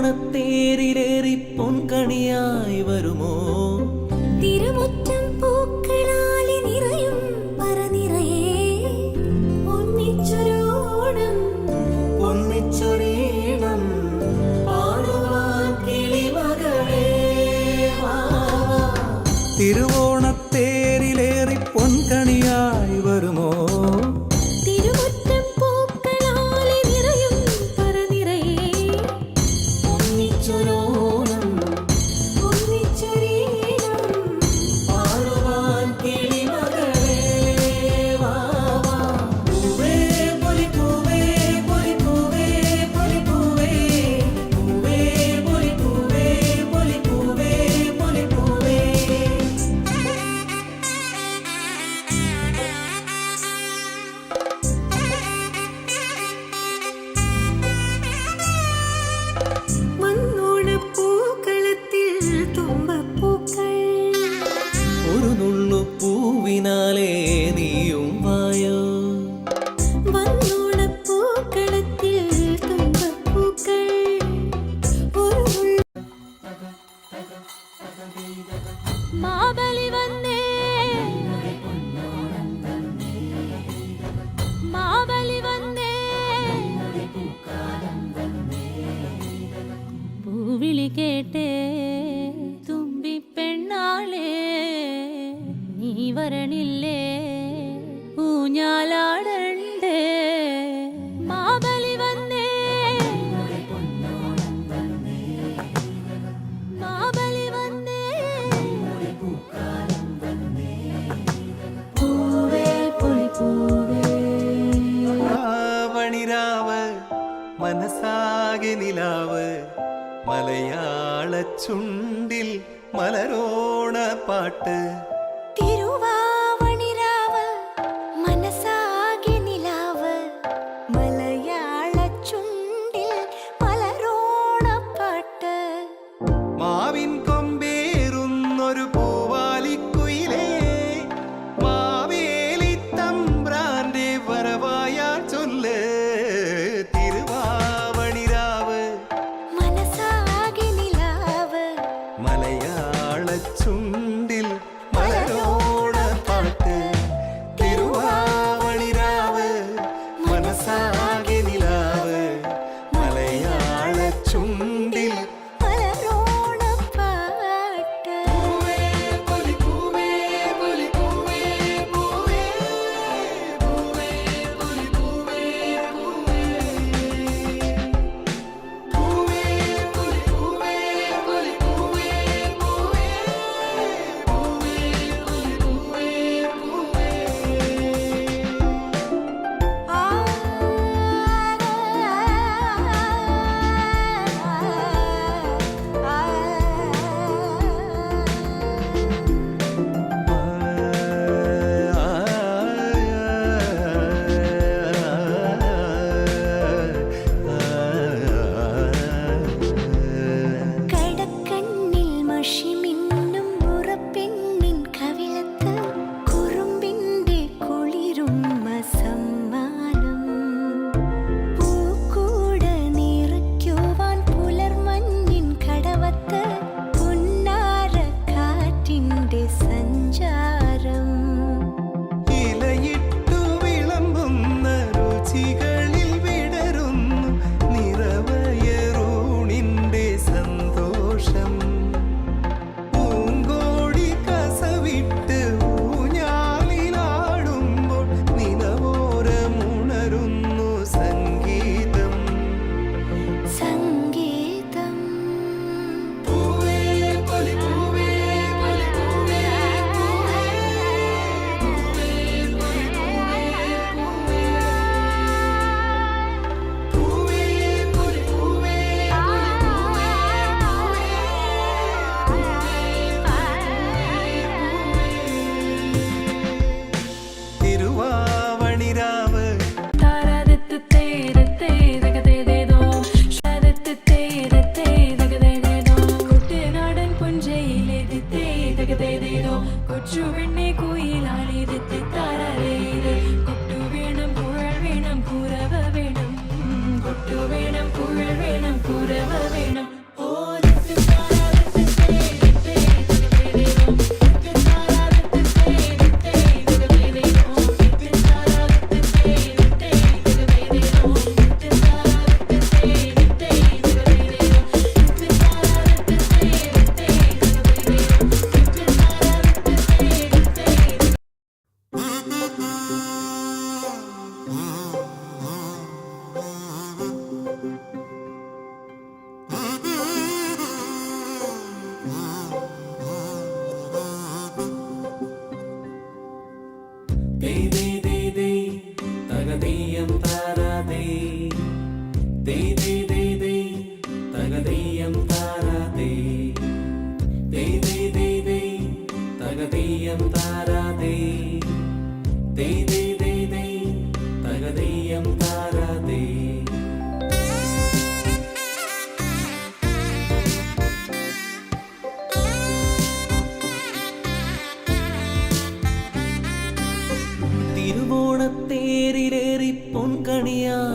തിരുവോണത്തേരിലേറി പൊൻകണിയായി വരുമോ? തിരുമുറ്റം പൂക്കളാലെ നിറയും പറനിറയെ ഒന്നിച്ചൊരോണം ഒന്നിച്ചൊരീണം പാടുവാൻ കിളിമകളേ വാ. തിരുവോണത്തേരിലേറി പൊൻകണിയായി വരുമോ? പൂവിനാലേ നീയും വായോ. വന്നോണപ്പൂക്കളത്തിൽ തുമ്പപ്പൂക്കൾ മാബലി വന്നേ മാബലി വന്നേ പൂവിളി കേട്ടേ തുമ്പി പെണ്ണാളേ നീ വരണില്ലേ ഊഞ്ഞാലാടണ്ടേ. മാബലി വന്നേ മാബലി വന്നേ പൂവേ പൊലിപ്പൂവേ. വണിരാവ് മനസാകെ നിലാവ് മലയാള ചുണ്ടിൽ മലരോണ പാട്ട്. തിരുവാവണിരാവ് മനസാകെ നിലാവ് മലയാള ചുണ്ടിൽ മലരോണപ്പാട്ട്. മാവിൻ കൊമ്പേറുന്നൊരു പൂവാലിക്കുയിലേ മാവേലി തമ്പ്രാന്റെ വരവായാൽ ചൊല്ല്. തിരുവാവണിരാവ് മനസാകെ നിലാവ് മലയാള ചുണ്ടിൽ മലരോണ പാട്ട്. തിരുവാവണിരാവ് മനസാകെ നിലാവ് മലയാള ചുണ്ടിൽ മലരോണപ്പാട്ട്. പൂവേ പൊലിപ്പൂവേ പൊലിപ്പൂവേ പൂവേ പൂവേ പൊലിപ്പൂവേ പൂവേ പൂവേ പൊലിപ്പൂവേ പൊലിപ്പൂവേ പൂവേ പൂവേ പൊലിപ്പൂവേ പൂവേ. ആ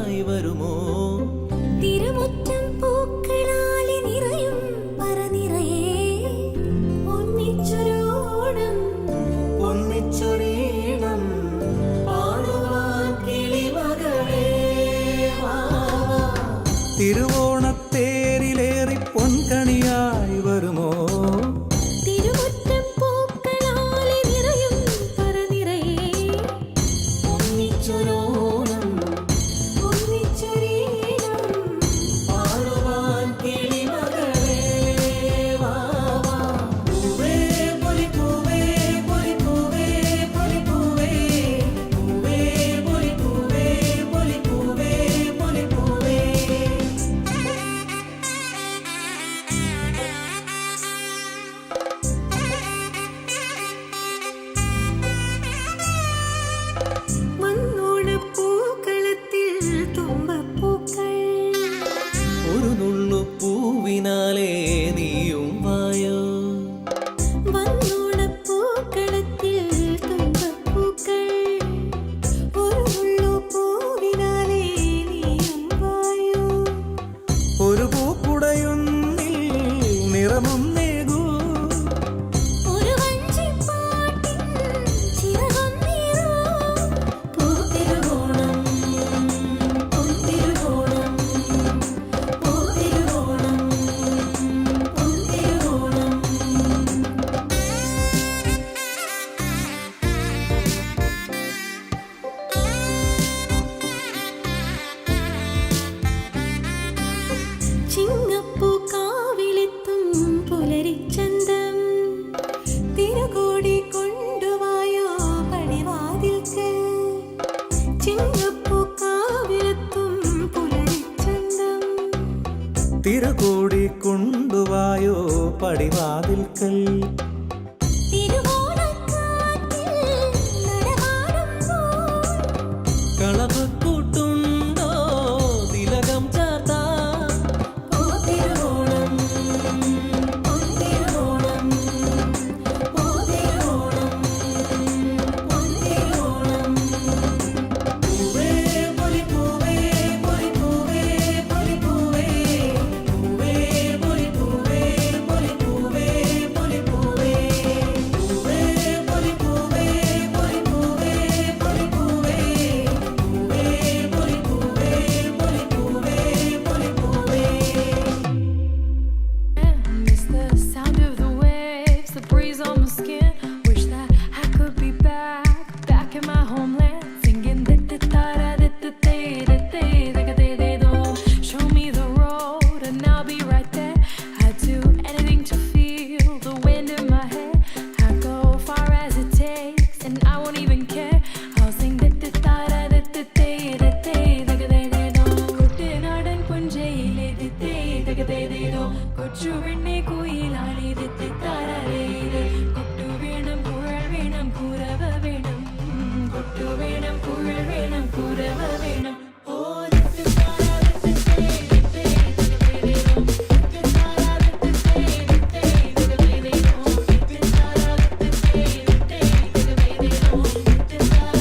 കണിയായി വരുമോ? തിരുമുറ്റം പൂക്കളാലെ നിറയും പറനിറയെ ഒന്നിച്ചൊരോണം ഒന്നിച്ചൊരീണം പാടുവാൻ കിളിമകളേ വാ. തിരുവോണത്തേരിലേറി പൊൻകണിയായി വരുമോ? തിരുമുറ്റം പൂക്കളാലെ നിറയും പറനിറയെ ഒന്നിച്ചൊരോണം ഒന്നിച്ചൊരീണം പാടുവാൻ കിളിമകളേ വാ. പൂവേ പൊലിപ്പൂവേ പൊലിപ്പൂവേ പൊലിപ്പൂവേ പൂവേ പൊലിപ്പൂവേ പൊലിപ്പൂവേ പൊലിപ്പൂവേ. മണ്ണോണപ്പൂക്കളത്തിൽ തുമ്പപ്പൂക്കൾ ഒരു നുള്ളു പൂവിനാലേ നീയും വായോ. മണ്ണോണപ്പൂക്കളത്തിൽ തുമ്പപ്പൂക്കൾ ഒരു മുള്ളു പൂവിനാലെ നീയും വായോ. ഒരു പൂക്കുടയൊന്നിൽ നിറമും നേകൂ. ഒരു വഞ്ചിപ്പാട്ടിൻ ചിറകൊന്നീറോ. പൂത്തിരുവോണം പൊന്തിരുവോണം പൂത്തിരുവോണം പൊന്തിരുവോണം. ചിങ്ങപ്പൂക്കാവിലെത്തും പുലരിച്ചന്തം തിരുകോടി കൊണ്ടുവായോ പടിവാതിൽക്കൽ. ചിങ്ങപ്പൂക്കാവിലെത്തും പുലരിച്ചന്തം തിരകൂടി കൊണ്ടുവായോ പടിവാതിൽക്കൽ. തിരുവോണക്കാറ്റിൽ നടമാടുമ്പോൾ കളവ് കൂട്ടുണ്ടോ തിലകം ചാത്താ. പൂത്തിരുവോണം പൊന്തിരുവോണം പൂത്തിരുവോണം പൊന്തിരുവോണം. പൂവേ പൊലിപ്പൂവേ പൊലിപ്പൂവേ പൊലിപ്പൂവേ പൂവേ പൊലിപ്പൂവേ പൊലിപ്പൂവേ പൊലിപ്പൂവേ പൂവേ പൊലിപ്പൂവേ പൊലിപ്പൂവേ പൊലിപ്പൂവേ പൂവേ പൊലിപ്പൂവേ പൊലിപ്പൂവേ പൊലിപ്പൂവേ. Miss the sound of the waves, the breeze on my skin. Wish that I could be back in my homeland, singing da-da-da-da-da-da-da-da-da-da-da-da. Show me the road and I'll be right there. I'd do anything to feel the wind in my hair. I'd go far as it takes and I won't even care. I'll sing da-da-da-da-da-da-da-da-da-da-da. കുട്ടനാടൻ പുഞ്ചയിലെ ദിത്തേ-ദഗ-ദേ-ദേ-ദോ. കൊച്ചുവെണ്ണി കുയിലാളി ദിത്തിത്താരേ-ദേ. കൊട്ടു വേണം കുഴൽ വേണം കുരവ വേണം. കൊട്ടു വേണം കുഴൽ വേണം കുരവ വേണം. ഓ ദിത്തിത്താര ദിത്തിത്തേ-ദിത്തേ-ദഗ-ദേ-ദേ-ദോ. ദിത്തിത്താര ദിത്തിത്തേ-ദിത്തേ-ദഗ-ദേ-ദേ-ദോ. ദിത്തിത്താര ദിത്തിത്തേ-ദിത്തേ-ദഗ-ദേ-ദേ-ദോ. ദിത്തിത്താര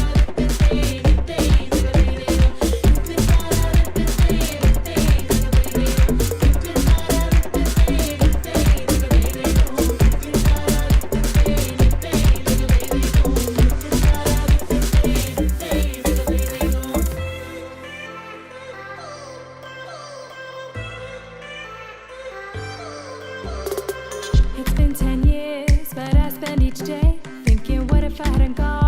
It's been 10 years, but I spend each day thinking, what if I hadn't gone?